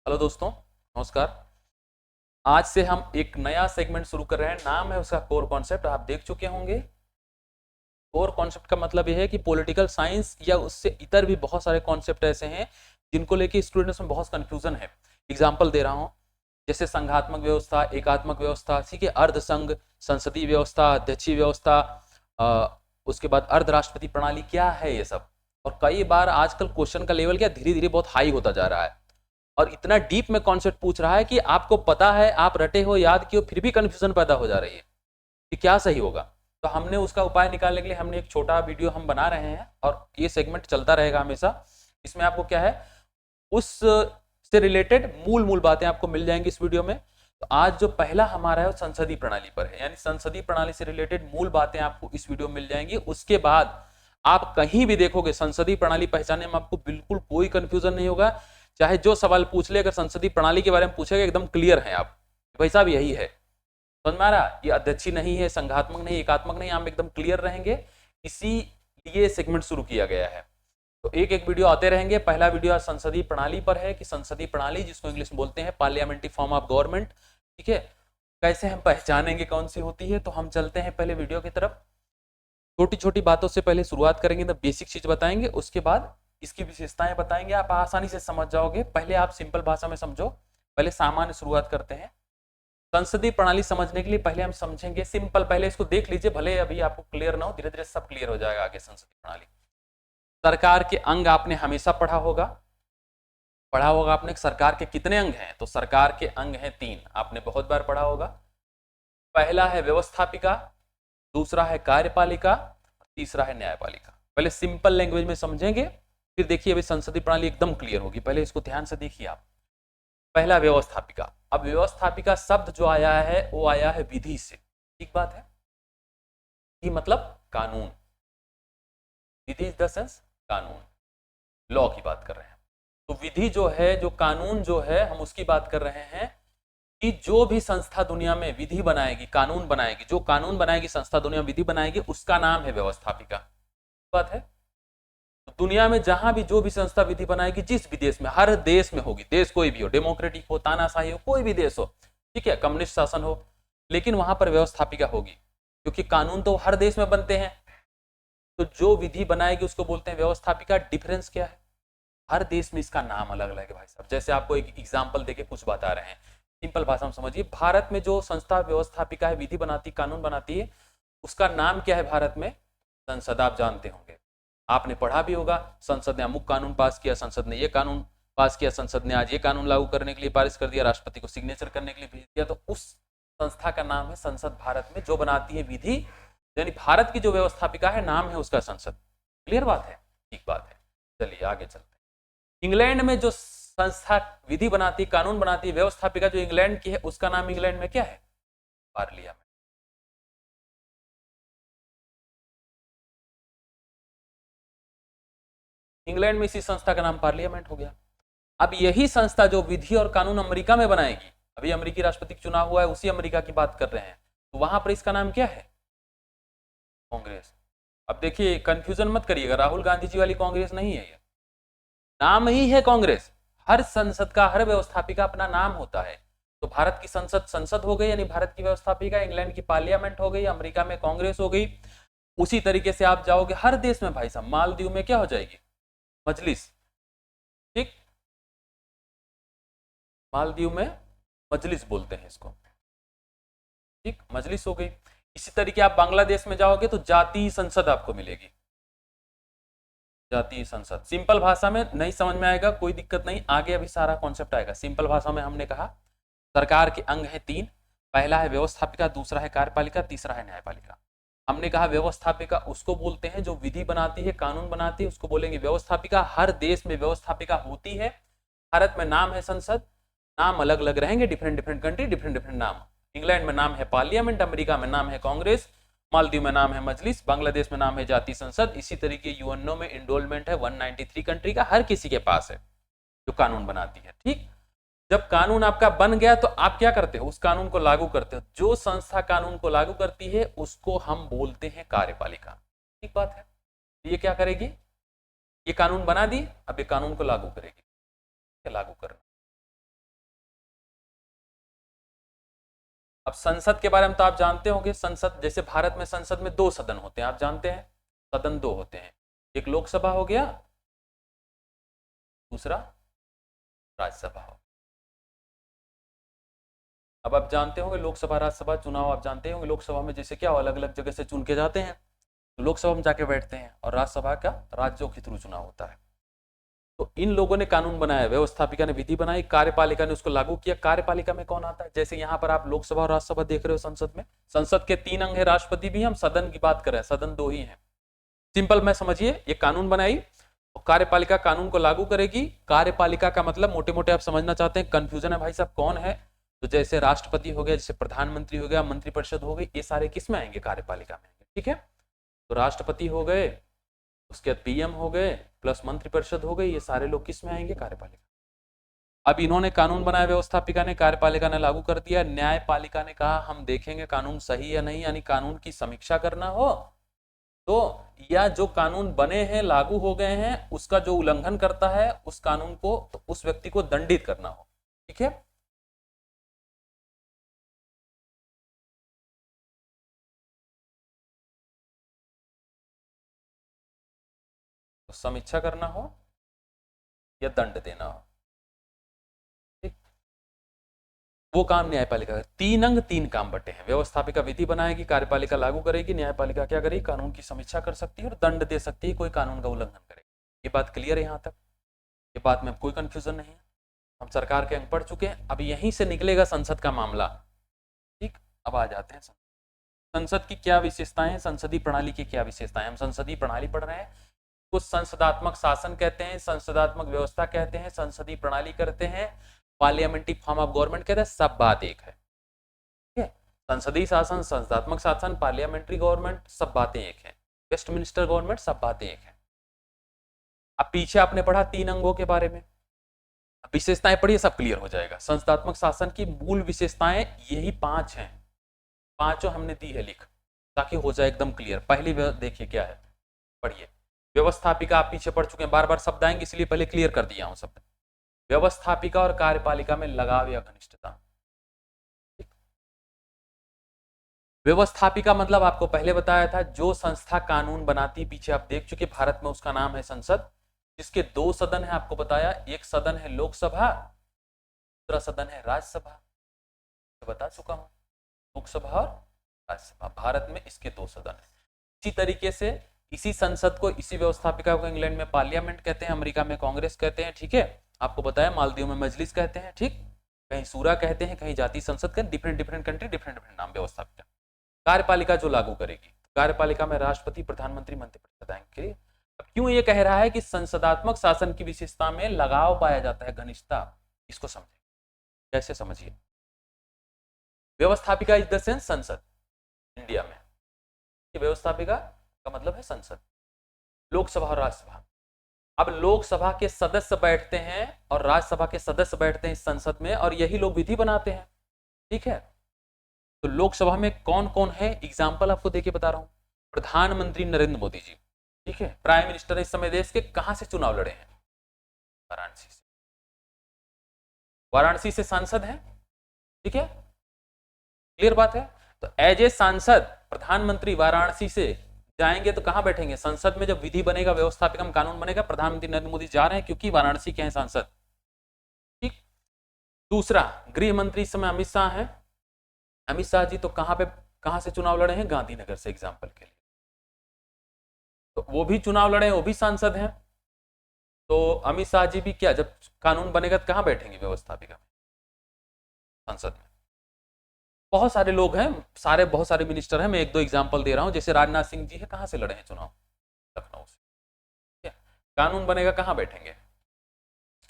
Hello दोस्तों, नमस्कार। आज से हम एक नया सेगमेंट शुरू कर रहे हैं। नाम है उसका कोर कॉन्सेप्ट। आप देख चुके होंगे। कोर कॉन्सेप्ट का मतलब यह है कि पॉलिटिकल साइंस या उससे इतर भी बहुत सारे कॉन्सेप्ट ऐसे हैं जिनको लेके स्टूडेंट्स में बहुत कंफ्यूजन है। एग्जाम्पल दे रहा हूं, जैसे संघात्मक व्यवस्था, एकात्मक व्यवस्था, ठीक है, अर्धसंघ, संसदीय व्यवस्था, अध्यक्षीय व्यवस्था, उसके बाद अर्धराष्ट्रपति प्रणाली, क्या है ये सब। और कई बार आजकल क्वेश्चन का लेवल क्या धीरे धीरे बहुत हाई होता जा रहा है और इतना डीप में कॉन्सेप्ट पूछ रहा है कि आपको पता है, आप रटे हो, याद किए हो, फिर भी कंफ्यूजन पैदा हो जा रही है कि क्या सही होगा। तो हमने उसका उपाय निकालने के लिए हमने एक छोटा वीडियो हम बना रहे हैं और ये सेगमेंट चलता रहेगा हमेशा। इसमें आपको क्या है, उस से रिलेटेड मूल मूल बातें आपको मिल जाएंगी इस वीडियो में। तो आज जो पहला हमारा है वो संसदीय प्रणाली पर है, यानी संसदीय प्रणाली से रिलेटेड मूल बातें आपको इस वीडियो में मिल जाएंगी। उसके बाद आप कहीं भी देखोगे संसदीय प्रणाली पहचानने में आपको बिल्कुल कोई कंफ्यूजन नहीं होगा। चाहे जो सवाल पूछ ले, अगर संसदीय प्रणाली के बारे में पूछेगा एकदम क्लियर है आप, भाई साहब यही है। समझ में आ रहा? ये अध्यक्षी नहीं है, संघात्मक नहीं, एकात्मक नहीं, हम एकदम क्लियर रहेंगे। इसीलिए सेगमेंट शुरू किया गया है। तो एक एक वीडियो आते रहेंगे। पहला वीडियो संसदीय प्रणाली पर है कि संसदीय प्रणाली, जिसको इंग्लिश में बोलते हैं पार्लियामेंट्री फॉर्म ऑफ गवर्नमेंट, ठीक है, कैसे हम पहचानेंगे कौन सी होती है। तो हम चलते हैं पहले वीडियो की तरफ। छोटी छोटी बातों से पहले शुरुआत करेंगे, तो बेसिक चीज बताएंगे, उसके बाद इसकी विशेषताएं बताएंगे, आप आसानी से समझ जाओगे। पहले आप सिंपल भाषा में समझो, पहले सामान्य शुरुआत करते हैं। संसदीय प्रणाली समझने के लिए पहले हम समझेंगे सिंपल, पहले इसको देख लीजिए, भले अभी आपको क्लियर ना हो, धीरे धीरे सब क्लियर हो जाएगा आगे। संसदीय प्रणाली, सरकार के अंग आपने हमेशा पढ़ा होगा आपने। सरकार के कितने अंग हैं? तो सरकार के अंग हैं 3, आपने बहुत बार पढ़ा होगा। पहला है व्यवस्थापिका, दूसरा है कार्यपालिका, तीसरा है न्यायपालिका। पहले सिंपल लैंग्वेज में समझेंगे, फिर देखिए अभी संसदीय प्रणाली एकदम क्लियर होगी। पहले इसको ध्यान से देखिए आप। पहला व्यवस्थापिका। अब व्यवस्थापिका शब्द जो आया है वो आया है विधि से, ठीक बात है। विधि मतलब कानून, विधि इज द सेंस कानून, लॉ की बात कर रहे हैं। तो विधि जो है, जो कानून जो है, हम उसकी बात कर रहे हैं कि जो भी संस्था दुनिया में विधि बनाएगी, कानून बनाएगी, जो कानून बनाएगी संस्था दुनिया में विधि बनाएगी, उसका नाम है व्यवस्थापिका। बात है। तो दुनिया में जहां भी जो भी संस्था विधि बनाएगी, जिस भी देश में, हर देश में होगी, देश कोई भी हो, डेमोक्रेटिक हो, तानाशाही हो, कोई भी देश हो, ठीक है, कम्युनिस्ट शासन हो, लेकिन वहां पर व्यवस्थापिका होगी, क्योंकि कानून तो हर देश में बनते हैं। तो जो विधि बनाएगी उसको बोलते हैं व्यवस्थापिका। डिफरेंस क्या है? हर देश में इसका नाम अलग अलग है भाई साहब। जैसे आपको एक एग्जांपल देके कुछ बता रहे हैं, सिंपल भाषा में समझिए। भारत में जो संस्था व्यवस्थापिका है, विधि बनाती, कानून बनाती है, उसका नाम क्या है भारत में? संसद। आप जानते होंगे, आपने पढ़ा भी होगा। संसद ने अमुक कानून पास किया, संसद ने ये कानून पास किया, संसद ने आज ये कानून लागू करने के लिए पारित कर दिया, राष्ट्रपति को सिग्नेचर करने के लिए भेज दिया। तो उस संस्था का नाम है संसद। भारत में जो बनाती है विधि, यानी भारत की जो व्यवस्थापिका है, नाम है उसका संसद। क्लियर बात है? ठीक बात है। चलिए आगे चलते हैं। इंग्लैंड में जो संस्था विधि बनाती, कानून बनाती, व्यवस्थापिका जो इंग्लैंड की है, उसका नाम इंग्लैंड में क्या है? पार्लियामेंट। इंग्लैंड में इसी संस्था का नाम पार्लियामेंट हो गया। अब यही संस्था जो विधि और कानून अमेरिका में बनाएगी, अभी अमेरिकी राष्ट्रपति चुनाव हुआ है, उसी अमेरिका की बात कर रहे हैं, तो वहां पर इसका नाम क्या है? कांग्रेस। अब देखिए कंफ्यूजन मत करिएगा, राहुल गांधी जी वाली कांग्रेस नहीं है ये, नाम ही है कांग्रेस। हर संसद का, हर व्यवस्थापिका अपना नाम होता है। तो भारत की संसद संसद हो गई, यानी भारत की व्यवस्थापिका। इंग्लैंड की पार्लियामेंट हो गई, अमेरिका में कांग्रेस हो गई। उसी तरीके से आप जाओगे हर देश में भाई साहब। मालदीव में क्या हो जाएगी? मजलिस। ठीक, मालदीव में मजलिस बोलते हैं इसको, ठीक, मजलिस हो गई। इसी तरीके आप बांग्लादेश में जाओगे तो जातीय संसद आपको मिलेगी, जातीय संसद। सिंपल भाषा में नहीं समझ में आएगा कोई दिक्कत नहीं, आगे अभी सारा कॉन्सेप्ट आएगा। सिंपल भाषा में हमने कहा सरकार के अंग है 3, पहला है व्यवस्थापिका, दूसरा है कार्यपालिका, तीसरा है न्यायपालिका। हमने कहा व्यवस्थापिका उसको बोलते हैं जो विधि बनाती है, कानून बनाती है, उसको बोलेंगे व्यवस्थापिका। हर देश में व्यवस्थापिका होती है। भारत में नाम है संसद, नाम अलग अलग रहेंगे, different different country, different different नाम। इंग्लैंड में नाम है पार्लियामेंट, अमेरिका में नाम है कांग्रेस, मालदीव में नाम है मजलिस, बांग्लादेश में नाम है जातीय संसद। इसी तरीके यूएनओ में इनरोलमेंट है 193 कंट्री का, हर किसी के पास है जो कानून बनाती है। ठीक, जब कानून आपका बन गया तो आप क्या करते हो? उस कानून को लागू करते हो। जो संस्था कानून को लागू करती है उसको हम बोलते हैं कार्यपालिका। ठीक बात है। ये क्या करेगी? ये कानून बना दी, अब ये कानून को लागू करेगी, लागू करना। अब संसद के बारे में तो आप जानते होंगे, संसद जैसे भारत में संसद में 2 सदन होते हैं, आप जानते हैं सदन 2 होते हैं, एक लोकसभा हो गया, दूसरा राज्यसभा हो। अब आप जानते होंगे लोकसभा राज्यसभा चुनाव, आप जानते होंगे लोकसभा में जैसे क्या अलग अलग जगह से चुन के जाते हैं, तो लोकसभा में जाके बैठते हैं, और राज्यसभा का राज्यों के थ्रू चुनाव होता है। तो इन लोगों ने कानून बनाया, व्यवस्थापिका ने विधि बनाई, कार्यपालिका ने उसको लागू किया। कार्यपालिका में कौन आता है, जैसे यहाँ पर आप लोकसभा और राज्यसभा देख रहे हो, संसद में संसद के 3 अंग है, राष्ट्रपति भी, हम सदन की बात कर रहे हैं, सदन 2 ही है। सिंपल में समझिए, ये कानून बनाई और कार्यपालिका कानून को लागू करेगी। कार्यपालिका का मतलब मोटे मोटे आप समझना चाहते हैं, कंफ्यूजन है भाई साहब कौन है, तो जैसे राष्ट्रपति हो गया, जैसे प्रधानमंत्री हो गया, मंत्रिपरिषद हो गई, ये सारे किस में आएंगे, कार्यपालिका में आएंगे। ठीक है, तो राष्ट्रपति हो गए, उसके बाद पीएम हो गए, प्लस मंत्रिपरिषद हो गई, ये सारे लोग किस में आएंगे, कार्यपालिका। अब इन्होंने कानून बनाया, व्यवस्थापिका ने, कार्यपालिका ने लागू कर दिया, न्यायपालिका ने कहा हम देखेंगे कानून सही या नहीं, यानी कानून की समीक्षा करना हो तो, या जो कानून बने हैं लागू हो गए हैं उसका जो उल्लंघन करता है उस कानून को, तो उस व्यक्ति को दंडित करना हो। ठीक है, तो समीक्षा करना हो या दंड देना हो, ठीक, वो काम न्यायपालिका। 3 अंग 3 काम बटे हैं, व्यवस्थापिका विधि बनाएगी, कार्यपालिका लागू करेगी, न्यायपालिका क्या करेगी, कानून की समीक्षा कर सकती है और दंड दे सकती है कोई कानून का उल्लंघन करेगी। ये बात क्लियर है यहाँ तक, ये बात में कोई कंफ्यूजन नहीं है, हम सरकार के अंग पढ़ चुके हैं। अब यहीं से निकलेगा संसद का मामला। ठीक, अब आ जाते हैं संसद की क्या विशेषताएं हैं, संसदीय प्रणाली की क्या विशेषताएं। हम संसदीय प्रणाली पढ़ रहे हैं, कुछ संसदात्मक शासन कहते हैं, संसदात्मक व्यवस्था कहते हैं, संसदीय प्रणाली करते हैं, पार्लियामेंट्री फॉर्म ऑफ गवर्नमेंट कहते हैं, सब बात एक है। ठीक है, संसदीय शासन, संसदात्मक शासन, पार्लियामेंट्री गवर्नमेंट, सब बातें एक है, वेस्टमिनिस्टर गवर्नमेंट, सब बातें एक है। अब पीछे आपने पढ़ा 3 अंगों के बारे में, विशेषताएं पढ़िए, सब क्लियर हो जाएगा। संसदात्मक शासन की मूल विशेषताएं यही 5 हैं, 5 हमने दी है लिख, ताकि हो जाए एकदम क्लियर। पहली देखिए क्या है, पढ़िए। व्यवस्थापिका आप पीछे पढ़ चुके हैं, बार बार शब्द आएंगे इसलिए पहले क्लियर कर दिया हूं शब्द। व्यवस्थापिका और कार्यपालिका में लगाव या घनिष्ठता। व्यवस्थापिका मतलब आपको पहले बताया था, जो संस्था कानून बनाती, पीछे आप देख चुके, भारत में उसका नाम है संसद, जिसके 2 सदन है, आपको बताया, एक सदन है लोकसभा, दूसरा सदन है राज्यसभा, तो बता चुका हूं, लोकसभा और राज्यसभा, भारत में इसके 2 सदन है। इसी तरीके से इसी संसद को, इसी व्यवस्थापिका को इंग्लैंड में पार्लियामेंट कहते हैं, अमेरिका में कांग्रेस कहते हैं। ठीक है, आपको बताया मालदीव में मजलिस कहते हैं, ठीक, कहीं सूरा कहते हैं, कहीं जातीय संसद कहते हैं, different different country different different नाम व्यवस्थापिका। कार्यपालिका जो लागू करेगी, कार्यपालिका में राष्ट्रपति, प्रधानमंत्री, मंत्रिपरिषद आएंगे। अब क्यों ये कह रहा है कि संसदात्मक शासन की विशेषता में लगाव पाया जाता है, घनिष्ठता, इसको समझिए, कैसे समझिए। व्यवस्थापिका इज द सेंस संसद इंडिया में, व्यवस्थापिका का मतलब है संसद, लोकसभा और राज्यसभा। अब लोकसभा के सदस्य बैठते हैं और राज्यसभा के सदस्य बैठते हैं इस संसद में, और यही लोग विधि बनाते हैं। ठीक है, तो लोकसभा में कौन कौन है, एग्जाम्पल आपको देके बता रहा हूं। प्रधानमंत्री नरेंद्र मोदी जी, ठीक है, प्राइम मिनिस्टर इस समय देश के, कहां से चुनाव लड़े हैं, वाराणसी से, वाराणसी से सांसद हैं। ठीक है, क्लियर बात है। तो एज ए सांसद प्रधानमंत्री वाराणसी से जाएंगे तो कहां बैठेंगे, संसद में। जब विधि बनेगा, व्यवस्थापिका में कानून बनेगा, प्रधानमंत्री नरेंद्र मोदी जा रहे हैं क्योंकि वाराणसी के हैं सांसद। ठीक, दूसरा, गृह मंत्री इस समय अमित शाह हैं। अमित शाह जी तो कहां से चुनाव लड़े हैं, गांधीनगर से, एग्जाम्पल के लिए, तो वो भी चुनाव लड़े हैं, वो भी सांसद हैं। तो अमित शाह जी भी क्या, जब कानून बनेगा तो कहां बैठेंगे, व्यवस्थापिका में, संसद में। बहुत सारे लोग हैं, बहुत सारे मिनिस्टर हैं, मैं 1-2 एग्जाम्पल दे रहा हूं। जैसे राजनाथ सिंह जी है, कहां से लड़े हैं चुनाव, लखनऊ से। ठीक है, कानून बनेगा कहां बैठेंगे,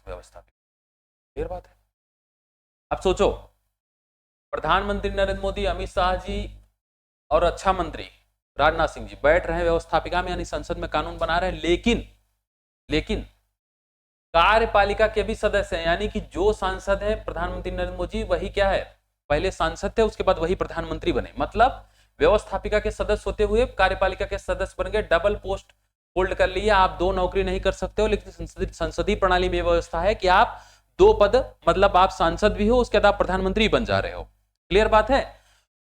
व्यवस्थापिका, क्लियर बात है। अब सोचो, प्रधानमंत्री नरेंद्र मोदी, अमित शाह जी और रक्षा मंत्री राजनाथ सिंह जी बैठ रहे हैं व्यवस्थापिका में, यानी संसद में कानून बना रहे हैं, लेकिन कार्यपालिका के भी सदस्य हैं, यानी कि जो सांसद है प्रधानमंत्री नरेंद्र मोदी, वही क्या है, पहले सांसद थे, उसके बाद वही प्रधानमंत्री बने। मतलब व्यवस्थापिका के सदस्य होते हुए कार्यपालिका के सदस्य बन गए, डबल पोस्ट होल्ड कर लिया। आप 2 नौकरी नहीं कर सकते हो, लेकिन संसदीय प्रणाली में व्यवस्था है कि आप 2 पद, मतलब आप सांसद भी हो, उसके बाद आप प्रधानमंत्री बन जा रहे हो। क्लियर बात है।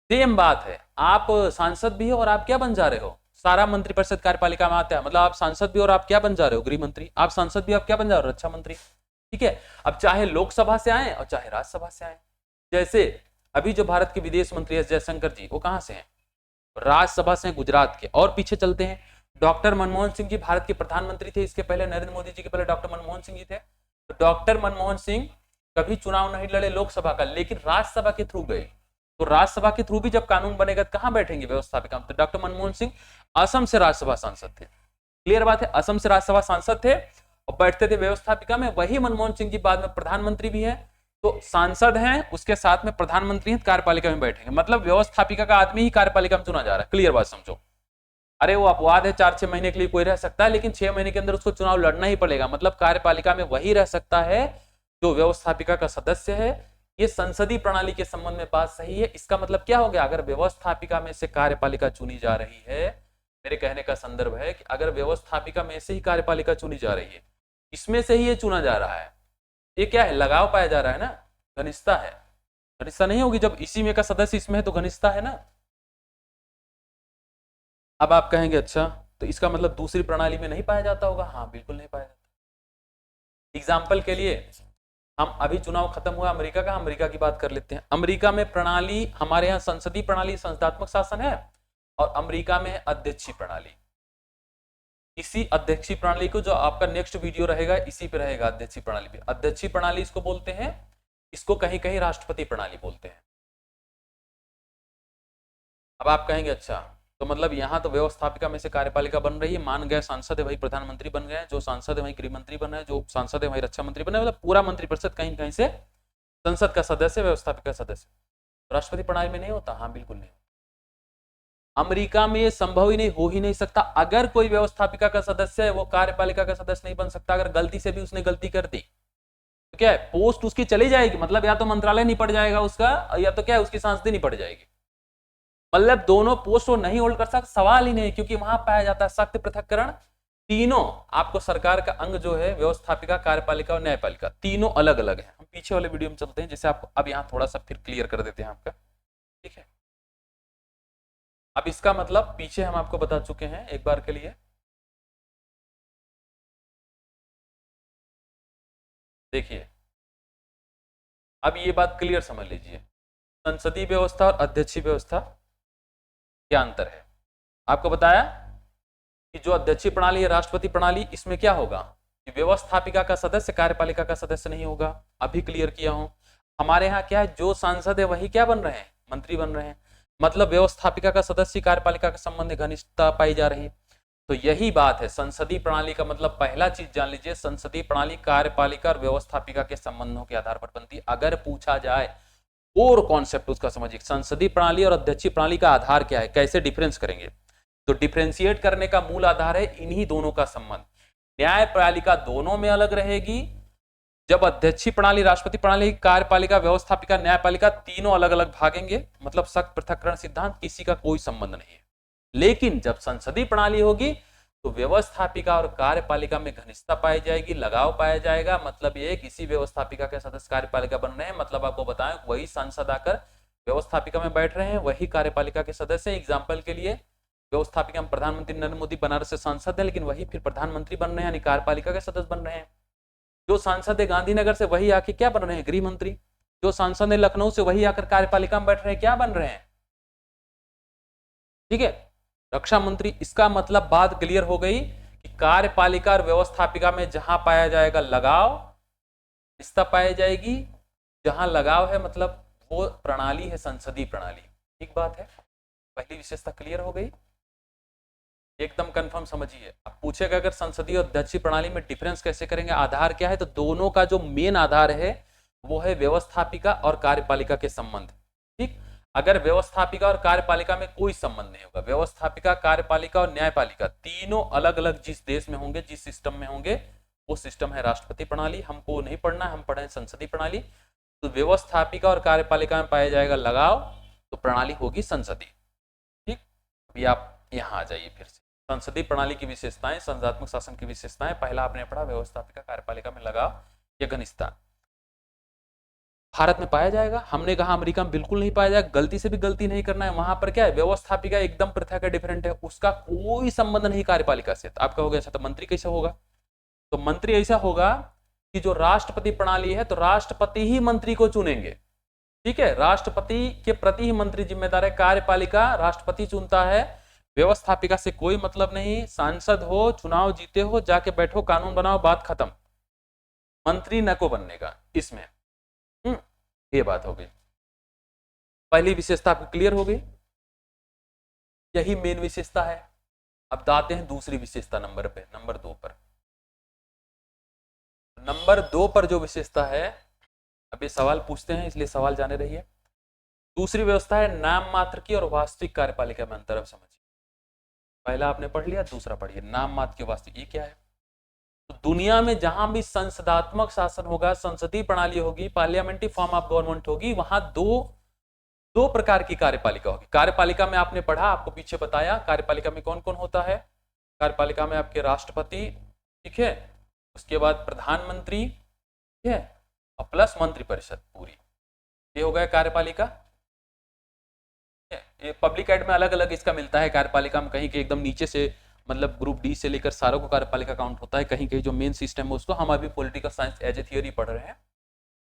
सेम बात है, आप सांसद भी हो और आप क्या बन जा रहे हो, सारा मंत्रिपरिषद कार्यपालिका में आता है, मतलब आप सांसद भी और आप क्या बन जा रहे हो, गृह मंत्री। आप सांसद भी, आप क्या बन जा रहे हो, रक्षा मंत्री। ठीक है, अब चाहे लोकसभा से आए और चाहे राज्यसभा से आए। जैसे अभी जो भारत के विदेश मंत्री एस जयशंकर जी, वो कहां से हैं, राज्यसभा से, गुजरात के। और पीछे चलते हैं, डॉक्टर मनमोहन सिंह जी भारत के प्रधानमंत्री थे, इसके पहले नरेंद्र मोदी जी के पहले डॉक्टर मनमोहन सिंह जी थे। तो डॉक्टर मनमोहन सिंह कभी चुनाव नहीं लड़े लोकसभा का, लेकिन राज्यसभा के थ्रू गए। तो राज्यसभा के थ्रू भी जब कानून बनेगा तो कहां बैठेंगे, व्यवस्थापिका। तो डॉक्टर मनमोहन सिंह असम से राज्यसभा सांसद थे, क्लियर बात है, असम से राज्यसभा सांसद थे और बैठते थे व्यवस्थापिका में। वही मनमोहन सिंह जी बाद में प्रधानमंत्री भी है, तो सांसद हैं उसके साथ में प्रधानमंत्री हैं, कार्यपालिका में बैठेंगे। मतलब व्यवस्थापिका का आदमी ही कार्यपालिका में चुना जा रहा है, क्लियर बात समझो। अरे वो अपवाद है, 4-6 महीने के लिए कोई रह सकता है, लेकिन 6 महीने के अंदर उसको चुनाव लड़ना ही पड़ेगा। मतलब कार्यपालिका में वही रह सकता है जो व्यवस्थापिका का सदस्य है। ये संसदीय प्रणाली के संबंध में बात सही है। इसका मतलब क्या हो गया, अगर व्यवस्थापिका में से कार्यपालिका चुनी जा रही है, मेरे कहने का संदर्भ है कि अगर व्यवस्थापिका में से ही कार्यपालिका चुनी जा रही है, इसमें से ही ये चुना जा रहा है, ये क्या है, लगाव पाया जा रहा है ना, घनिष्ठता है। घनिष्ठता नहीं होगी जब इसी में का सदस्य इसमें है, तो घनिष्ठता है ना। अब आप कहेंगे अच्छा तो इसका मतलब दूसरी प्रणाली में नहीं पाया जाता होगा। हाँ बिल्कुल नहीं पाया जाता। एग्जाम्पल के लिए हम अभी चुनाव खत्म हुआ अमेरिका का, अमेरिका की बात कर लेते हैं। अमेरिका में प्रणाली, हमारे यहाँ संसदीय प्रणाली संस्थात्मक शासन है, और अमेरिका में है अध्यक्षीय प्रणाली। इसी अध्यक्षीय प्रणाली को, जो आपका नेक्स्ट वीडियो रहेगा इसी पे रहेगा, अध्यक्षीय प्रणाली पे। अध्यक्षीय प्रणाली इसको बोलते हैं, इसको कहीं कहीं राष्ट्रपति प्रणाली बोलते हैं। अब आप कहेंगे अच्छा तो मतलब यहाँ तो व्यवस्थापिका में से कार्यपालिका बन रही है, मान गए सांसद है वही प्रधानमंत्री बन गए, जो सांसद है वही गृह मंत्री बन रहे हैं, जो सांसद है वही रक्षा मंत्री बन रहे, मतलब पूरा मंत्रिपरिषद कहीं कहीं से संसद का सदस्य, व्यवस्थापिका सदस्य। राष्ट्रपति प्रणाली में नहीं होता, हाँ बिल्कुल नहीं। अमेरिका में ये संभव ही नहीं, हो ही नहीं सकता। अगर कोई व्यवस्थापिका का सदस्य है वो कार्यपालिका का सदस्य नहीं बन सकता। अगर गलती से भी उसने गलती कर दी तो क्या है, पोस्ट उसकी चली जाएगी, मतलब या तो मंत्रालय निपट जाएगा उसका, या तो क्या है उसकी सांसदी निपट जाएगी। मतलब दोनों पोस्ट वो नहीं होल्ड कर सकता, सवाल ही नहीं, क्योंकि वहां पाया जाता है शक्ति पृथक्करण। तीनों आपको सरकार का अंग जो है, व्यवस्थापिका, कार्यपालिका और न्यायपालिका, तीनों अलग अलग है। हम पीछे वाले वीडियो में चलते हैं, जैसे आपको अब यहाँ थोड़ा सा फिर क्लियर कर देते हैं आपका, ठीक है। अब इसका मतलब पीछे हम आपको बता चुके हैं एक बार के लिए। देखिए अब ये बात क्लियर समझ लीजिए, संसदीय व्यवस्था और अध्यक्षीय व्यवस्था क्या अंतर है। आपको बताया कि जो अध्यक्षीय प्रणाली है, राष्ट्रपति प्रणाली, इसमें क्या होगा कि व्यवस्थापिका का सदस्य कार्यपालिका का सदस्य नहीं होगा। अभी क्लियर किया हूं। हमारे यहाँ क्या है, जो सांसद है वही क्या बन रहे हैं, मंत्री बन रहे हैं। मतलब व्यवस्थापिका का सदस्य कार्यपालिका के संबंध में घनिष्ठता पाई जा रही है। तो यही बात है संसदीय प्रणाली का मतलब। पहला चीज जान लीजिए, संसदीय प्रणाली कार्यपालिका और व्यवस्थापिका के संबंधों के आधार पर बनती है। अगर पूछा जाए और कॉन्सेप्ट उसका समझिए, संसदीय प्रणाली और अध्यक्षीय प्रणाली का आधार क्या है, कैसे डिफरेंस करेंगे। तो डिफरेंशिएट करने का मूल आधार है इन्हीं दोनों का संबंध। न्यायपालिका दोनों में अलग रहेगी, जब अध्यक्षीय प्रणाली, राष्ट्रपति प्रणाली, कार्यपालिका, व्यवस्थापिका, न्यायपालिका तीनों अलग अलग भागेंगे, मतलब सख्त पृथक्करण सिद्धांत, किसी का कोई संबंध नहीं है। लेकिन जब संसदीय प्रणाली होगी तो व्यवस्थापिका और कार्यपालिका में घनिष्ठता पाई जाएगी, लगाव पाया जाएगा। मतलब ये किसी व्यवस्थापिका के सदस्य कार्यपालिका बन रहे हैं, मतलब आपको बताएं वही सांसद आकर व्यवस्थापिका में बैठ रहे हैं, वही कार्यपालिका के सदस्य। एग्जाम्पल के लिए व्यवस्थापिका में प्रधानमंत्री नरेंद्र मोदी बनारस से सांसद है, लेकिन वही फिर प्रधानमंत्री बन रहे हैं, यानी कार्यपालिका के सदस्य बन रहे हैं। जो सांसद है गांधीनगर से, वही आके क्या बन रहे हैं, गृह मंत्री। जो सांसद है लखनऊ से, वही आकर कार्यपालिका में बैठ रहे हैं, क्या बन रहे हैं, ठीक है, रक्षा मंत्री। इसका मतलब बात क्लियर हो गई कि कार्यपालिका और व्यवस्थापिका में जहां पाया जाएगा लगाव, रिश्ता पाई जाएगी। जहां लगाव है मतलब वो प्रणाली है संसदीय प्रणाली। ठीक बात है, पहली विशेषता क्लियर हो गई, एकदम कंफर्म समझिए। अब पूछेगा अगर संसदीय और अध्यक्षीय प्रणाली में डिफरेंस कैसे करेंगे, आधार क्या है, तो दोनों का जो मेन आधार है वो है व्यवस्थापिका और कार्यपालिका के संबंध। ठीक, अगर व्यवस्थापिका और कार्यपालिका में कोई संबंध नहीं होगा, व्यवस्थापिका, कार्यपालिका और न्यायपालिका तीनों अलग अलग जिस देश में होंगे, जिस सिस्टम में होंगे, वो सिस्टम है राष्ट्रपति प्रणाली। हमको नहीं पढ़ना, हम पढ़े संसदीय प्रणाली। तो व्यवस्थापिका और कार्यपालिका में पाया जाएगा लगाव, तो प्रणाली होगी संसदीय। ठीक, अभी आप यहाँ आ जाइए फिर से। संसदीय प्रणाली की विशेषताएं, संघात्मक शासन की विशेषताएं। पहला आपने पढ़ा व्यवस्थापिका कार्यपालिका में लगाव या घनिष्ठता। भारत में पाया जाएगा? हमने कहा अमेरिका में बिल्कुल नहीं पाया जाएगा, गलती से भी गलती नहीं करना है। वहां पर क्या है, व्यवस्थापिका एकदम प्रथा का डिफरेंट है, उसका कोई संबंध नहीं कार्यपालिका से। तो आपका हो गया, अच्छा तो मंत्री कैसे होगा? तो मंत्री ऐसा होगा कि जो राष्ट्रपति प्रणाली है तो राष्ट्रपति ही मंत्री को चुनेंगे, ठीक है, राष्ट्रपति के प्रति ही मंत्री जिम्मेदार है। कार्यपालिका राष्ट्रपति चुनता है, व्यवस्थापिका से कोई मतलब नहीं। सांसद हो, चुनाव जीते हो, जाके बैठो, कानून बनाओ, बात खत्म। मंत्री न को बनने का इसमें। ये बात हो गई, पहली विशेषता आपको क्लियर हो गई, यही मेन विशेषता है। अब आते हैं दूसरी विशेषता नंबर 2 पर। नंबर 2 पर जो विशेषता है, अब ये सवाल पूछते हैं इसलिए सवाल जाने रहिए। दूसरी व्यवस्था है नाम मात्र की और वास्तविक कार्यपालिका में अंतर। अब समझिए, पहला आपने पढ़ लिया, दूसरा पढ़िए, नाम मात्र की वास्तविक। ये क्या है? तो दुनिया में जहां भी संसदात्मक शासन होगा, संसदीय प्रणाली होगी, पार्लियामेंट्री फॉर्म ऑफ गवर्नमेंट होगी, वहां दो प्रकार की कार्यपालिका होगी। कार्यपालिका में आपने पढ़ा, आपको पीछे बताया, कार्यपालिका में कौन कौन होता है। कार्यपालिका में आपके राष्ट्रपति, ठीक है, उसके बाद प्रधानमंत्री, ठीक है, और प्लस मंत्रिपरिषद पूरी, ये हो गया कार्यपालिका। ये पब्लिक एड में अलग अलग इसका मिलता है कार्यपालिका में, कहीं के एकदम नीचे से, मतलब ग्रुप डी से लेकर सारों को कार्यपालिका काउंट होता है, कहीं कहीं जो मेन सिस्टम है उसको। हम अभी political science as a theory पढ़ रहे हैं।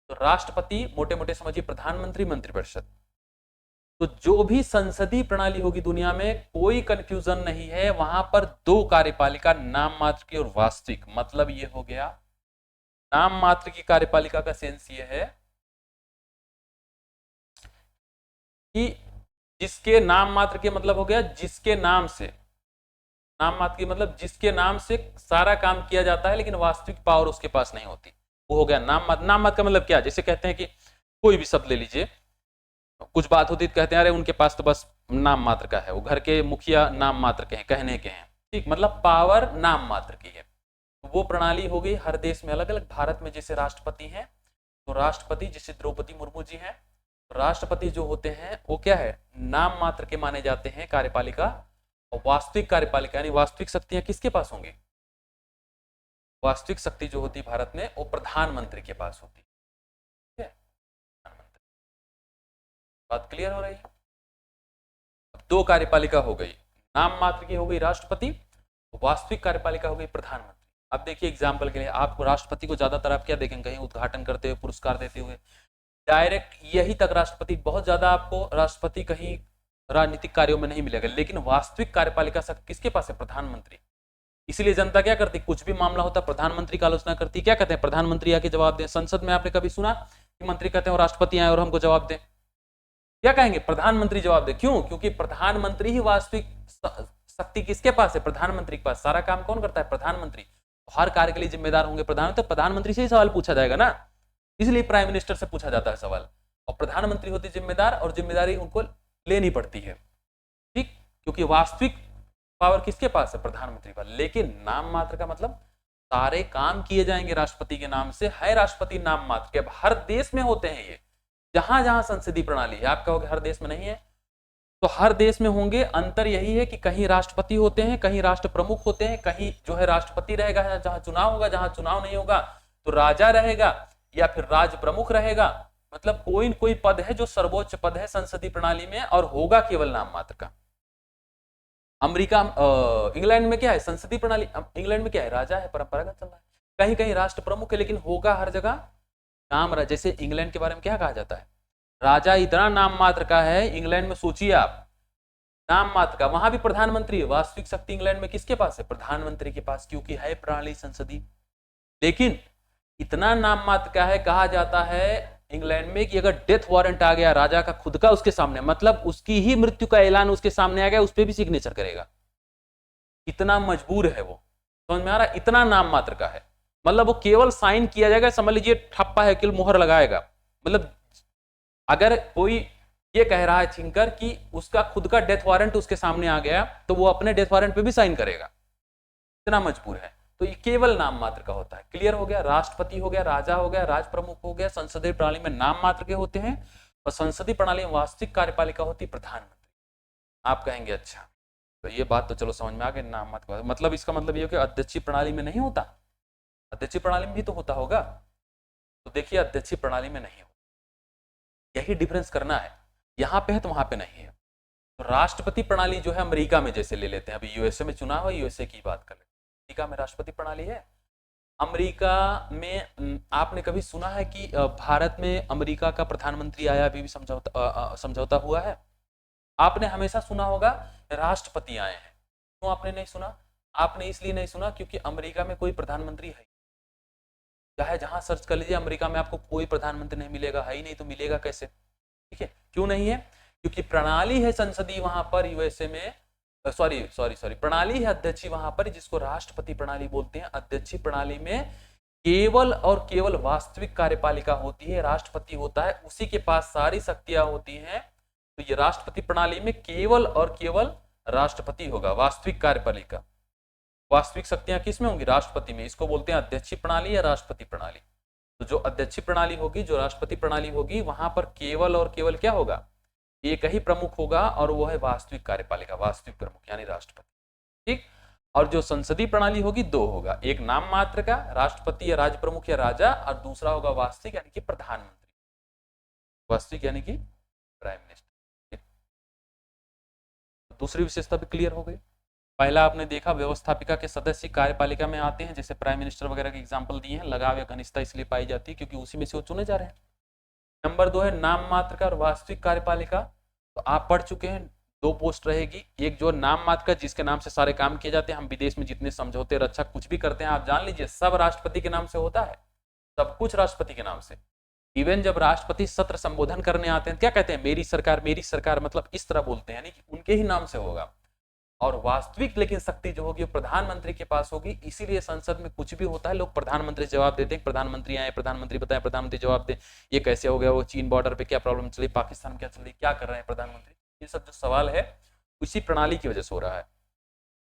तो राष्ट्रपति, मोटे मोटे समझिए, प्रधानमंत्री, मंत्रिपरिषद। तो जो भी संसदीय प्रणाली होगी दुनिया में, कोई कंफ्यूजन नहीं है, वहां पर दो कार्यपालिका, नाम मात्र की और वास्तविक। मतलब ये हो गया, नाम मात्र की कार्यपालिका का सेंस ये है कि जिसके नाम मात्र के मतलब हो गया जिसके नाम से, नाम मात्र की मतलब जिसके नाम से सारा काम किया जाता है, लेकिन वास्तविक पावर उसके पास नहीं होती, वो हो गया नाम मात्र। नाम मात्र का मतलब क्या? जैसे कहते हैं कि कोई भी शब्द ले लीजिए, कुछ बात होती तो कहते हैं अरे उनके पास तो बस नाम मात्र का है, वो घर के मुखिया नाम मात्र के हैं, कहने के हैं, ठीक, मतलब पावर नाम मात्र की है। तो वो प्रणाली हो गई हर देश में अलग अलग। भारत में जैसे राष्ट्रपति हैं, तो राष्ट्रपति जैसे द्रौपदी मुर्मू जी हैं, राष्ट्रपति जो होते हैं वो क्या है, नाम मात्र के माने जाते हैं कार्यपालिका। और वास्तविक कार्यपालिका यानी वास्तविक शक्तियां किसके पास होंगी? वास्तविक शक्ति जो होती है भारत में, वो प्रधानमंत्री के पास होती है। बात क्लियर हो रही है? अब दो कार्यपालिका हो गई, नाम मात्र की हो गई राष्ट्रपति, वास्तविक कार्यपालिका हो गई प्रधानमंत्री। अब देखिए एग्जाम्पल के लिए, आपको राष्ट्रपति को ज्यादातर आप क्या देखेंगे, कहीं उद्घाटन करते हुए, पुरस्कार देते हुए, डायरेक्ट यही तक राष्ट्रपति, बहुत ज्यादा आपको राष्ट्रपति कहीं राजनीतिक कार्यों में नहीं मिलेगा। लेकिन वास्तविक कार्यपालिका शक्ति किसके पास है? प्रधानमंत्री। इसलिए जनता क्या करती, कुछ भी मामला होता प्रधानमंत्री का आलोचना करती, क्या कहते हैं, प्रधानमंत्री आके जवाब दें। संसद में आपने कभी सुना कि मंत्री कहते हैं राष्ट्रपति आए और हमको जवाब दें? क्या कहेंगे? प्रधानमंत्री जवाब दे। क्यों? क्योंकि प्रधानमंत्री ही वास्तविक शक्ति किसके पास है? प्रधानमंत्री के पास। सारा काम कौन करता है? प्रधानमंत्री। हर कार्य के लिए जिम्मेदार होंगे प्रधानमंत्री, तो प्रधानमंत्री से ही सवाल पूछा जाएगा ना, इसलिए प्राइम मिनिस्टर से पूछा जाता है सवाल। और प्रधानमंत्री होती जिम्मेदार, और जिम्मेदारी उनको लेनी पड़ती है, ठीक, क्योंकि वास्तविक पावर किसके पास है? प्रधानमंत्री पास। लेकिन नाम मात्र का मतलब सारे काम किए जाएंगे राष्ट्रपति के नाम से, है राष्ट्रपति नाम मात्र के। अब हर देश में होते हैं ये, जहां जहां संसदीय प्रणाली है। आप कहोगे हर देश में नहीं है, तो हर देश में होंगे। अंतर यही है कि कहीं राष्ट्रपति होते हैं, कहीं राष्ट्र प्रमुख होते हैं, कहीं जो है राष्ट्रपति रहेगा जहां चुनाव होगा, जहां चुनाव नहीं होगा तो राजा रहेगा या फिर राज प्रमुख रहेगा। मतलब कोई न कोई पद है जो सर्वोच्च पद है संसदीय प्रणाली में, और होगा केवल नाम मात्र का। अमेरिका, इंग्लैंड में क्या है? संसदीय प्रणाली। इंग्लैंड में क्या है? राजा है, परंपरागत चल रहा है। कहीं कहीं राष्ट्र प्रमुख है, लेकिन होगा हर जगह नाम। जैसे इंग्लैंड के बारे में क्या कहा जाता है? राजा इतना नाम मात्र का है इंग्लैंड में, सोचिए आप, नाम मात्र का। वहां भी प्रधानमंत्री है। वास्तविक शक्ति इंग्लैंड में किसके पास है? प्रधानमंत्री के पास, क्योंकि है प्रणाली संसदीय। लेकिन इतना नाम मात्र का है, कहा जाता है इंग्लैंड में कि अगर डेथ वारंट आ गया राजा का खुद का उसके सामने, मतलब उसकी ही मृत्यु का ऐलान उसके सामने आ गया, उस पर भी सिग्नेचर करेगा। इतना मजबूर है वो, समझ में आ रहा? इतना नाम मात्र का है, मतलब वो केवल साइन किया जाएगा, समझ लीजिए ठप्पा है कि मुहर लगाएगा। मतलब अगर कोई ये कह रहा है थिंकर कि उसका खुद का डेथ वारंट उसके सामने आ गया, तो वो अपने डेथ वारंट पे भी साइन करेगा, इतना मजबूर है। तो ये केवल नाम मात्र का होता है। क्लियर हो गया? राष्ट्रपति हो गया, राजा हो गया, राज प्रमुख हो गया। संसदीय प्रणाली में नाम मात्र के होते हैं, और संसदीय प्रणाली में वास्तविक कार्यपालिका होती प्रधानमंत्री। आप कहेंगे अच्छा, तो ये बात तो चलो समझ में आ गई, नाम मात्र मतलब इसका मतलब ये हो कि अध्यक्षीय प्रणाली में नहीं होता, अध्यक्षीय प्रणाली में भी तो होता होगा। तो देखिए अध्यक्षीय प्रणाली में नहीं होता, यही डिफरेंस करना है, यहाँ पे है तो वहां पे नहीं है। तो राष्ट्रपति प्रणाली जो है अमेरिका में, जैसे ले लेते हैं, अभी यूएसए में चुनाव है, यूएसए की बात कर लेते हैं, अमेरिका में राष्ट्रपति प्रणाली है। अमेरिका में आपने कभी सुना है कि भारत में अमेरिका का प्रधानमंत्री आया, अभी भी समझौता हुआ है? आपने हमेशा सुना होगा राष्ट्रपति आए हैं, क्यों आपने नहीं सुना? आपने इसलिए नहीं सुना क्योंकि अमेरिका में कोई प्रधानमंत्री है, चाहे जहां सर्च कर लीजिए अमेरिका में आपको कोई प्रधानमंत्री नहीं मिलेगा, है ही नहीं, तो मिलेगा कैसे? ठीक है, क्यों नहीं है? क्योंकि प्रणाली है संसदीय वहां पर यूएसए में, सॉरी प्रणाली है अध्यक्षीय वहां पर, जिसको राष्ट्रपति प्रणाली बोलते हैं। अध्यक्षीय प्रणाली में केवल और केवल वास्तविक कार्यपालिका होती है, राष्ट्रपति होता है, उसी के पास सारी शक्तियां होती हैं। तो ये राष्ट्रपति प्रणाली में केवल और केवल राष्ट्रपति होगा। वास्तविक कार्यपालिका, वास्तविक शक्तियां किस में होंगी? राष्ट्रपति में। इसको बोलते हैं अध्यक्षीय प्रणाली या राष्ट्रपति प्रणाली। तो जो अध्यक्षीय प्रणाली होगी, जो राष्ट्रपति प्रणाली होगी, वहां पर केवल और केवल क्या होगा? एक ही प्रमुख होगा, और वो है वास्तविक कार्यपालिका, वास्तविक प्रमुख यानी राष्ट्रपति। ठीक। और जो संसदीय प्रणाली होगी, दो होगा, एक नाम मात्र का राष्ट्रपति या राज्य प्रमुख या राजा, और दूसरा होगा वास्तविक यानी कि प्रधानमंत्री, वास्तविक यानी कि प्राइम मिनिस्टर। दूसरी विशेषता भी क्लियर हो गई। पहला आपने देखा व्यवस्थापिका के सदस्य कार्यपालिका में आते हैं, जैसे प्राइम मिनिस्टर वगैरह के एग्जाम्पल दिए हैं। लगाव या घनिष्ठता इसलिए पाई जाती है क्योंकि उसी में से वो चुने जा रहे हैं। नंबर 2 है नाम मात्र का और वास्तविक कार्यपालिका। तो आप पढ़ चुके हैं, दो पोस्ट रहेगी, एक जो नाम मात्र का जिसके नाम से सारे काम किए जाते हैं। हम विदेश में जितने समझौते रक्षा कुछ भी करते हैं, आप जान लीजिए सब राष्ट्रपति के नाम से होता है, सब कुछ राष्ट्रपति के नाम से। इवन जब राष्ट्रपति सत्र संबोधन करने आते हैं, क्या कहते हैं? मेरी सरकार, मतलब इस तरह बोलते हैं, यानी कि उनके ही नाम से होगा। और वास्तविक लेकिन शक्ति जो होगी प्रधानमंत्री के पास होगी। इसीलिए संसद में कुछ भी होता है लोग प्रधानमंत्री जवाब देते हैं, प्रधानमंत्री आए, प्रधानमंत्री बताएं, प्रधानमंत्री जवाब दे, ये कैसे हो गया, वो चीन बॉर्डर पे क्या प्रॉब्लम चली, पाकिस्तान में क्या चल रही, क्या कर रहे हैं प्रधानमंत्री, ये सब जो सवाल है उसी प्रणाली की वजह से हो रहा है।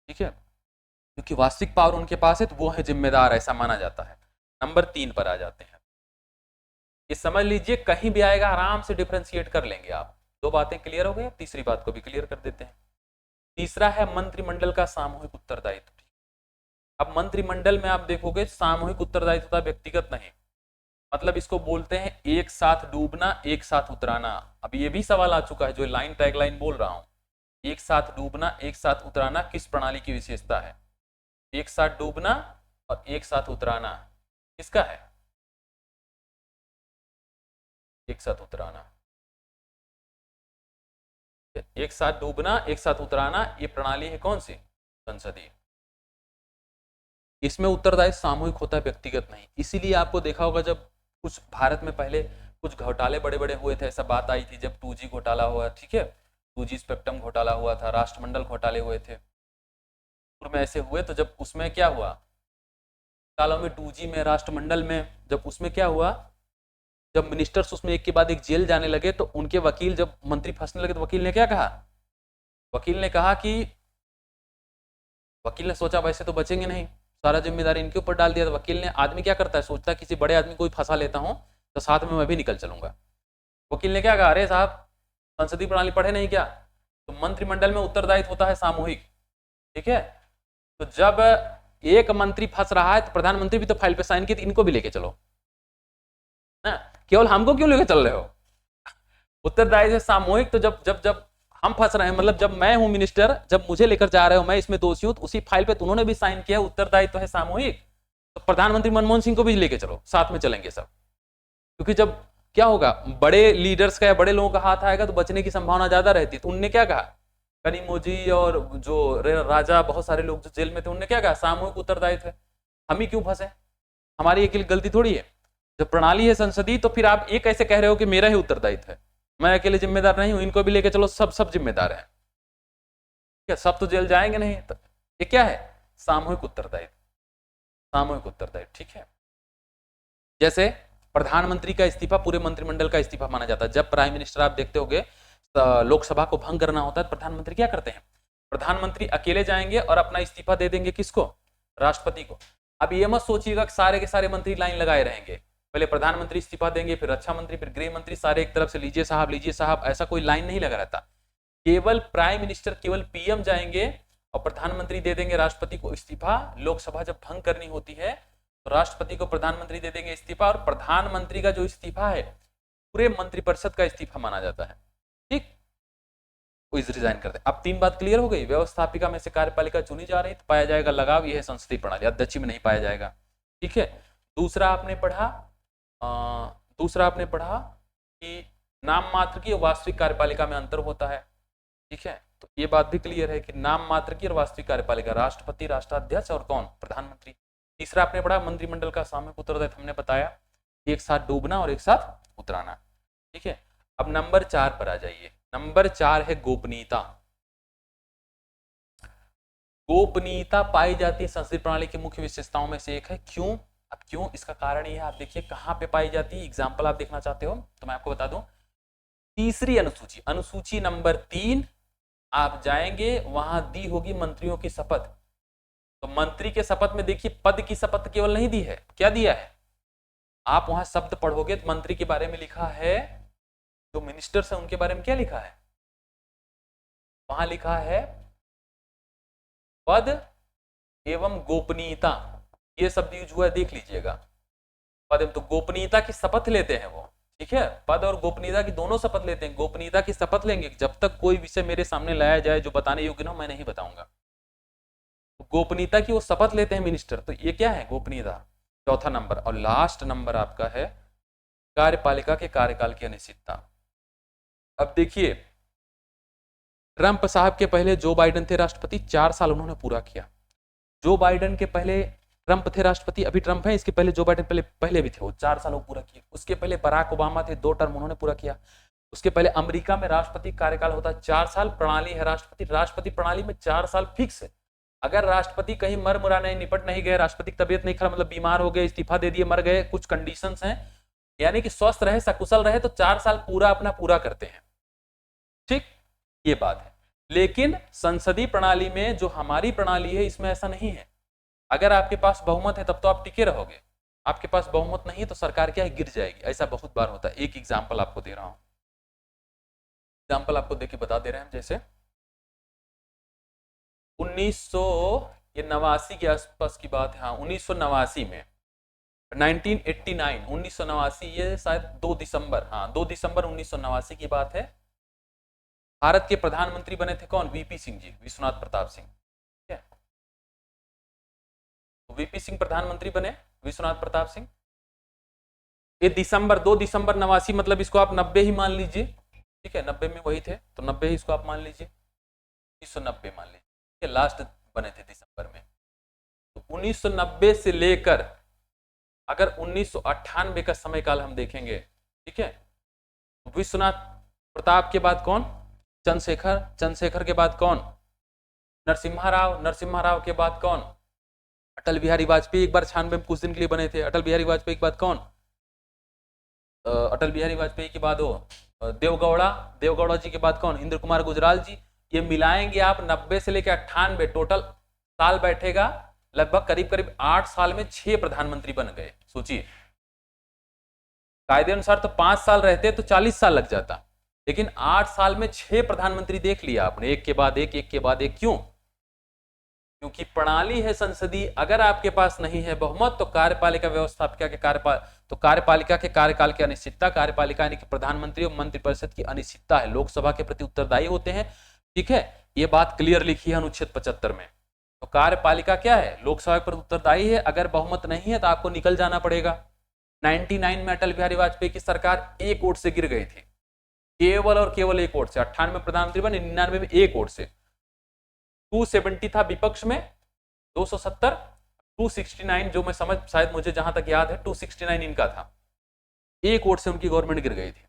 ठीक है, क्योंकि वास्तविक पावर उनके पास है, तो वो है जिम्मेदार, ऐसा माना जाता है। नंबर 3 पर आ जाते हैं, ये समझ लीजिए कहीं भी आएगा, आराम से डिफ्रेंशिएट कर लेंगे आप। दो बातें क्लियर हो गई, तीसरी बात को भी क्लियर कर देते हैं। तीसरा है मंत्रिमंडल का सामूहिक उत्तरदायित्व। अब मंत्रिमंडल में आप देखोगे सामूहिक उत्तरदायित्व होता है, व्यक्तिगत नहीं। मतलब इसको बोलते हैं एक साथ डूबना, एक साथ उतराना। अब ये भी सवाल आ चुका है, जो लाइन टैगलाइन बोल रहा हूं, एक साथ डूबना, एक साथ उतराना किस प्रणाली की विशेषता है? एक साथ डूबना और एक साथ उतराना किसका है? एक साथ उतराना, एक साथ डूबना, एक साथ उतराना, ये प्रणाली है कौन सी? संसदीय। इसमें उत्तरदायित्व सामूहिक होता है, व्यक्तिगत नहीं। इसीलिए आपको देखा होगा जब कुछ भारत में पहले कुछ घोटाले बड़े बड़े हुए थे, ऐसा बात आई थी जब 2G घोटाला हुआ, ठीक है, 2G स्पेक्ट्रम घोटाला हुआ था, राष्ट्रमंडल घोटाले हुए थे, में ऐसे हुए। तो जब उसमें क्या हुआ, सालों में 2G में, राष्ट्रमंडल में, जब उसमें क्या हुआ, जब मिनिस्टर्स उसमें एक के बाद एक जेल जाने लगे, तो उनके वकील जब मंत्री फंसने लगे, तो वकील ने क्या कहा? वकील ने कहा कि, वकील ने सोचा वैसे तो बचेंगे नहीं, सारा जिम्मेदारी इनके ऊपर डाल दिया। तो वकील ने, आदमी क्या करता है, सोचता है किसी बड़े आदमी को फंसा लेता हूं तो साथ में मैं भी निकल चलूंगा। वकील ने क्या कहा, अरे साहब संसदीय प्रणाली पढ़े नहीं क्या? तो मंत्रिमंडल में उत्तरदायित्व होता है सामूहिक। ठीक है, तो जब एक मंत्री फंस रहा है तो प्रधानमंत्री भी तो फाइल पे साइन की, तो इनको भी लेके चलो ना, केवल हमको क्यों लेके चल रहे हो? उत्तरदायित्व सामूहिक। तो जब जब जब हम फंस रहे हैं, मतलब जब मैं हूं मिनिस्टर, जब मुझे लेकर जा रहे हो, मैं इसमें दोषी हूं, तो उसी फाइल पे उन्होंने भी साइन किया, उत्तरदायित्व है सामूहिक। तो प्रधानमंत्री मनमोहन सिंह को भी लेके चलो, साथ में चलेंगे सब। क्योंकि जब क्या होगा, बड़े लीडर्स का या बड़े लोगों का हाथ आएगा तो बचने की संभावना ज्यादा रहती है। तो उनने क्या कहा, कनिमोजी और जो राजा, बहुत सारे लोग जो जेल में थे, उनने क्या कहा, सामूहिक उत्तरदायित्व है, हम ही क्यों फंसे, हमारी अकेली गलती थोड़ी है। जब प्रणाली है संसदीय, तो फिर आप ये कैसे कह रहे हो कि मेरा ही उत्तरदायित्व है, मैं अकेले जिम्मेदार नहीं हूं, इनको भी लेके चलो, सब जिम्मेदार हैं, क्या सब तो जेल जाएंगे नहीं? तो ये क्या है, सामूहिक उत्तरदायित्व, सामूहिक उत्तरदायित्व। ठीक है, जैसे प्रधानमंत्री का इस्तीफा पूरे मंत्रिमंडल का इस्तीफा माना जाता है। जब प्राइम मिनिस्टर, आप देखते होंगे लोकसभा को भंग करना होता है, प्रधानमंत्री क्या करते हैं, प्रधानमंत्री अकेले जाएंगे और अपना इस्तीफा दे देंगे, किसको, राष्ट्रपति को। अब ये मत सोचिएगा कि सारे के सारे मंत्री लाइन लगाए रहेंगे, पहले प्रधानमंत्री इस्तीफा देंगे, फिर रक्षा मंत्री, फिर गृह मंत्री, सारे एक तरफ से लीजिए साहब, ऐसा कोई लाइन नहीं लगा रहता। केवल प्राइम मिनिस्टर, केवल पीएम जाएंगे और प्रधानमंत्री दे देंगे राष्ट्रपति को इस्तीफा। लोकसभा जब भंग करनी होती है तो राष्ट्रपति को प्रधानमंत्री दे देंगे इस्तीफा, और प्रधानमंत्री का जो इस्तीफा है पूरे मंत्रिपरिषद का इस्तीफा माना जाता है। ठीक, वो रिजाइन करते हैं। अब 3 बात क्लियर हो गई। व्यवस्थापिका में से कार्यपालिका चुनी जा रही तो पाया जाएगा लगाव, यह है संसदीय प्रणाली, अध्यक्ष में नहीं पाया जाएगा। ठीक है, दूसरा आपने पढ़ा कि नाम मात्र की और वास्तविक कार्यपालिका में अंतर होता है। ठीक है, तो ये बात भी क्लियर है कि नाम मात्र की और वास्तविक कार्यपालिका, राष्ट्रपति, राष्ट्राध्यक्ष और कौन, प्रधानमंत्री। तीसरा आपने पढ़ा मंत्रिमंडल का सामूहिक उत्तरदायित्व, हमने बताया एक साथ डूबना और एक साथ उतराना। ठीक है, अब नंबर 4 पर आ जाइए। नंबर 4 है गोपनीयता। गोपनीयता पाई जाती है संसदीय प्रणाली की मुख्य विशेषताओं में से एक है। क्यों? अब क्यों, इसका कारण ये है, आप देखिए कहां पे पाई जाती है। एग्जाम्पल आप देखना चाहते हो तो मैं आपको बता दूं, तीसरी अनुसूची, अनुसूची नंबर 3 आप जाएंगे, वहां दी होगी मंत्रियों की शपथ। तो मंत्री के शपथ में देखिए पद की शपथ केवल नहीं दी है, क्या दिया है, आप वहां शब्द पढ़ोगे तो मंत्री के बारे में लिखा है, जो मिनिस्टर्स है उनके बारे में क्या लिखा है, वहां लिखा है पद एवं गोपनीयता, ये शब्द यूज हुआ है, देख लीजिएगा। पद एवं, तो गोपनीयता की शपथ लेते हैं वो। ठीक है, पद और गोपनीयता की दोनों शपथ लेते हैं। गोपनीयता की शपथ लेंगे, जब तक कोई विषय मेरे सामने लाया जाए जो बताने योग्य ना हो, मैं नहीं बताऊंगा। तो गोपनीयता की वो शपथ लेते हैं मिनिस्टर, तो ये क्या है, गोपनीयता। चौथा नंबर और लास्ट नंबर आपका है कार्यपालिका के कार्यकाल की अनिश्चितता। अब देखिए, ट्रंप साहब के पहले जो बाइडेन थे राष्ट्रपति, 4 साल उन्होंने पूरा किया। जो बाइडेन के पहले ट्रंप थे राष्ट्रपति, अभी ट्रंप है, इसके पहले जो बाइडेन पहले भी थे, वो 4 साल पूरा किए। उसके पहले बराक ओबामा थे, 2 टर्म उन्होंने पूरा किया। उसके पहले अमेरिका में राष्ट्रपति कार्यकाल होता है 4 साल, प्रणाली है राष्ट्रपति प्रणाली में 4 साल फिक्स है। अगर राष्ट्रपति कहीं मर मुरा नहीं, निपट नहीं गए, राष्ट्रपति की तबियत नहीं खराब, मतलब बीमार हो गए, इस्तीफा दे दिए, मर गए, कुछ कंडीशंस हैं, यानी कि स्वस्थ रहे, सकुशल रहे, तो 4 साल पूरा अपना पूरा करते हैं। ठीक, ये बात है। लेकिन संसदीय प्रणाली में, जो हमारी प्रणाली है, इसमें ऐसा नहीं है। अगर आपके पास बहुमत है तब तो आप टिके रहोगे, आपके पास बहुमत नहीं है तो सरकार क्या है, गिर जाएगी। ऐसा बहुत बार होता है। एक एग्जाम्पल आपको दे रहा हूं, एग्जाम्पल आपको देके बता दे रहे हैं। जैसे 1989 के आसपास की बात है, हाँ 1989 में, 1989, ये शायद 2 दिसंबर, हाँ 2 दिसंबर 1989 की बात है। भारत के प्रधानमंत्री बने थे कौन, वीपी सिंह जी, विश्वनाथ प्रताप सिंह। ठीक है, तो वीपी सिंह प्रधानमंत्री बने, विश्वनाथ प्रताप सिंह। ये दिसंबर, 2 दिसंबर 89, मतलब इसको आप 90 ही मान लीजिए। ठीक है, 90 में वही थे तो 90 ही इसको आप मान लीजिए, 1990 मान लीजिए। ठीक है, लास्ट बने थे दिसंबर में। तो 1990 से लेकर अगर 1998 का समय काल हम देखेंगे, ठीक है, विश्वनाथ प्रताप के बाद कौन, चंद्रशेखर के बाद कौन, नरसिम्हा राव के बाद कौन, अटल बिहारी वाजपेयी। एक बार 96 में कुछ दिन के लिए बने थे। अटल बिहारी वाजपेयी के बाद कौन, अटल बिहारी वाजपेयी के बाद वो देवगौड़ा जी के बाद कौन, इंद्र कुमार गुजराल जी। ये मिलाएंगे आप 90 से लेकर 98, टोटल साल बैठेगा लगभग करीब 8 साल में 6 प्रधानमंत्री बन गए। सोचिए, कायदे अनुसार तो 5 साल रहते तो 40 साल लग जाता, लेकिन 8 साल में 6 प्रधानमंत्री देख लिया आपने, एक के बाद एक। क्यों? क्योंकि प्रणाली है संसदीय। अगर आपके पास नहीं है बहुमत तो कार्यपालिका व्यवस्थापिका के कार्यपालिका के कार्यकाल की अनिश्चितता, कार्यपालिका यानी कि प्रधानमंत्री और मंत्रिपरिषद की अनिश्चितता है, लोकसभा के प्रति उत्तरदायी होते हैं। ठीक है, ये बात क्लियर लिखी है अनुच्छेद 75 में। तो कार्यपालिका क्या है, लोकसभा के प्रति उत्तरदायी है। अगर बहुमत नहीं है तो आपको निकल जाना पड़ेगा। 99 में अटल बिहारी वाजपेयी की सरकार एक वोट से गिर गई थी, केवल और केवल एक वोट से। 98 में प्रधानमंत्री बने, 99 में एक वोट से। 270 था विपक्ष में, 270, 269 जो मैं समझ, शायद मुझे जहां तक याद है 269 इनका था। एक वोट से उनकी गवर्नमेंट गिर गई थी।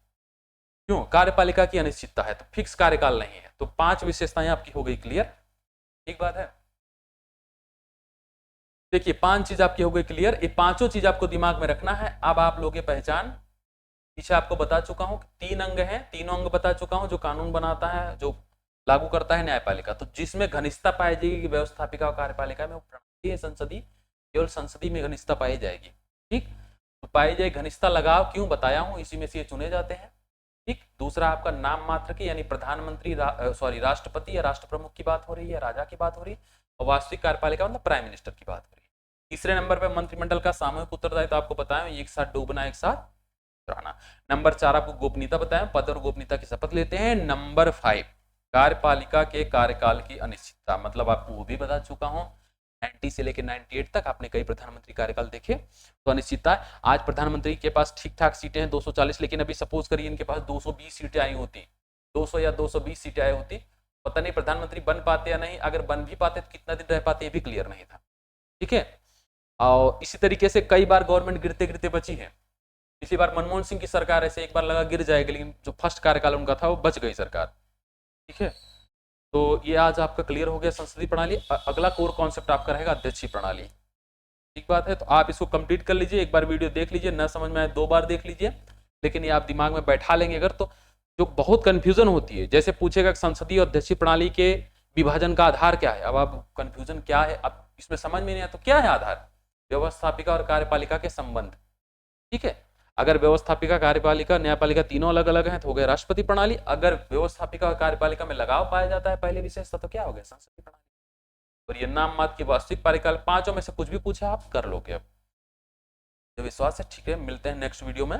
क्यों? कार्यपालिका की अनिश्चितता है, तो फिक्स कार्यकाल नहीं है। तो 5 विशेषताएं आपकी हो गई क्लियर। एक बात है, देखिए 5 चीज आपकी हो गई क्लियर। ये पांचों चीज आपको दिमाग में रखना है। अब आप लोग पहचान, पीछे आपको बता चुका हूं 3 अंग हैं, तीनों अंग बता चुका हूं, जो कानून बनाता है, जो लागू करता है न्यायपालिका। तो जिसमें घनिष्ठता पाई जाएगी व्यवस्थापिका और कार्यपालिका में, वो प्रणाली है संसदीय, केवल संसदीय में घनिष्ठता पाई जाएगी। ठीक, तो पाई जाए घनिष्ठता, लगाव क्यों बताया हूं, इसी में से ये चुने जाते हैं। ठीक, दूसरा आपका नाम मात्र की, यानी प्रधानमंत्री राष्ट्रपति या राष्ट्र प्रमुख की बात हो रही है, राजा की बात हो रही है, और वास्तविक कार्यपालिका मतलब प्राइम मिनिस्टर की बात हो रही है। तीसरे नंबर पर मंत्रिमंडल का सामूहिक उत्तरदायित्व, तो आपको बताया एक साथ डूबना एक साथ रहना। नंबर 4 आपको गोपनीयता बताया, पद और गोपनीयता की शपथ लेते हैं। नंबर 5 कार्यपालिका के कार्यकाल की अनिश्चितता, मतलब आपको वो भी बता चुका हूं, 90 से लेकर 98 तक आपने कई प्रधानमंत्री कार्यकाल देखे, तो अनिश्चितता। आज प्रधानमंत्री के पास ठीक ठाक सीटें हैं 240, लेकिन अभी सपोज करिए इनके पास 220 सीटें आई होती, 200 या 220 सीटें आई होती, पता नहीं प्रधानमंत्री बन पाते या नहीं, अगर बन भी पाते तो कितना दिन रह पाते ये भी क्लियर नहीं था। ठीक है, और इसी तरीके से कई बार गवर्नमेंट गिरते गिरते बची है। पिछली बार मनमोहन सिंह की सरकार ऐसे एक बार लगा गिर जाएगी, लेकिन जो फर्स्ट कार्यकाल उनका था वो बच गई सरकार। ठीक है, तो ये आज आपका क्लियर हो गया संसदीय प्रणाली। अगला कोर कॉन्सेप्ट आपका रहेगा अध्यक्षीय प्रणाली। ठीक बात है, तो आप इसको कंप्लीट कर लीजिए, एक बार वीडियो देख लीजिए, ना समझ में आए 2 बार देख लीजिए, लेकिन ये आप दिमाग में बैठा लेंगे अगर, तो जो बहुत कंफ्यूजन होती है, जैसे पूछेगा संसदीय और अध्यक्षीय प्रणाली के विभाजन का आधार क्या है, अब आप कंफ्यूजन क्या है, अब इसमें समझ में नहीं आया तो क्या है आधार, व्यवस्थापिका और कार्यपालिका के संबंध। ठीक है, अगर व्यवस्थापिका कार्यपालिका न्यायपालिका तीनों अलग अलग हैं तो हो गया राष्ट्रपति प्रणाली, अगर व्यवस्थापिका और कार्यपालिका में लगाव पाया जाता है पहले विशेषता तो क्या हो गया संसदीय प्रणाली। और ये नाम मात्र की वास्तविक कार्यकाल, पांचों में से कुछ भी पूछा आप कर लोगे। अब जो विश्वास है, ठीक है, मिलते हैं नेक्स्ट वीडियो में।